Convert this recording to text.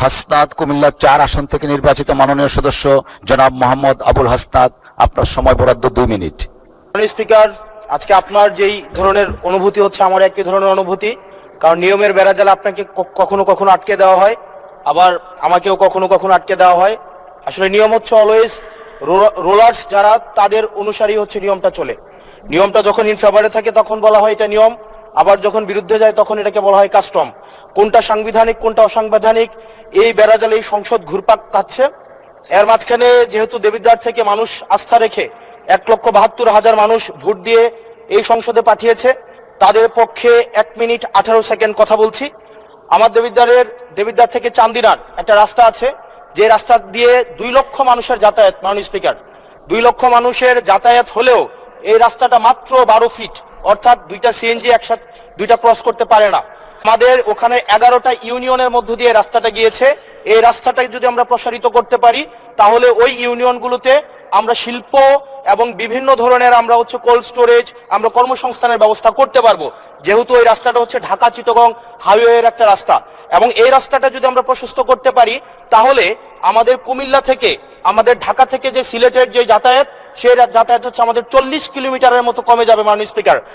হাসনাত কুমিল্লা 4 আসন থেকে নির্বাচিত মাননীয় সদস্য জনাব মোহাম্মদ আবুল হাসনাত, আপনার সময় বরাদ্দ 2 মিনিট। মাননীয় স্পিকার, আজকে আপনার যেই ধরনের অনুভূতি হচ্ছে আমার একই ধরনের অনুভূতি। কারণ নিয়মের বেড়াজালে আপনাকে কখনো কখনো আটকে দেওয়া হয়, আবার আমাকেও কখনো কখনো আটকে দেওয়া হয়। আসলে নিয়ম হচ্ছে অলওয়েজ রোলার্স যারা তাদের অনুসারী হচ্ছে নিয়মটা চলে। নিয়মটা যখন ইন ফেভারে থাকে তখন বলা হয় এটা নিয়ম, আবার যখন বিরুদ্ধে যায় তখন এটাকে বলা হয় কাস্টম। কোনটা সাংবিধানিক কোনটা অসাংবিধানিক এই বেড়াজালে এই সংসদ ঘুরপাক খাচ্ছে। এর মাঝখানে যেহেতু দেবিদ্বার থেকে মানুষ আস্থা রেখে 1,72,000 মানুষ ভোট দিয়ে এই সংসদে পাঠিয়েছে, তাদের পক্ষে 1 মিনিট 18 সেকেন্ড কথা বলছি। আমার দেবিদ্বার থেকে চান্দিনার একটা রাস্তা আছে, যে রাস্তা দিয়ে 2 লক্ষ মানুষের যাতায়াত। মাননীয় স্পিকার, 2 লক্ষ মানুষের যাতায়াত হলেও এই রাস্তাটা মাত্র 12 ফিট, অর্থাৎ 2টা সিএনজি একসাথে 2টা ক্রস করতে পারে না। আমাদের ওখানে 11টা ইউনিয়নের মধ্য দিয়ে রাস্তাটা গিয়েছে। এই রাস্তাটাকে যদি আমরা প্রসারিত করতে পারি তাহলে ওই ইউনিয়নগুলোতে আমরা শিল্প এবং বিভিন্ন ধরনের আমরা হচ্ছে কোল্ড স্টোরেজ, আমরা কর্মসংস্থানের ব্যবস্থা করতে পারবো, যেহেতু এই রাস্তাটা হচ্ছে ঢাকা চিটাগং হাইওয়ের একটা রাস্তা। এবং এই রাস্তাটা যদি আমরা প্রশস্ত করতে পারি তাহলে আমাদের কুমিল্লা থেকে, আমাদের ঢাকা থেকে যে সিলেটের যে যাতায়াত, সেই যাতায়াত হচ্ছে আমাদের 40 কিলোমিটারের মতো কমে যাবে। মাননীয় স্পিকার,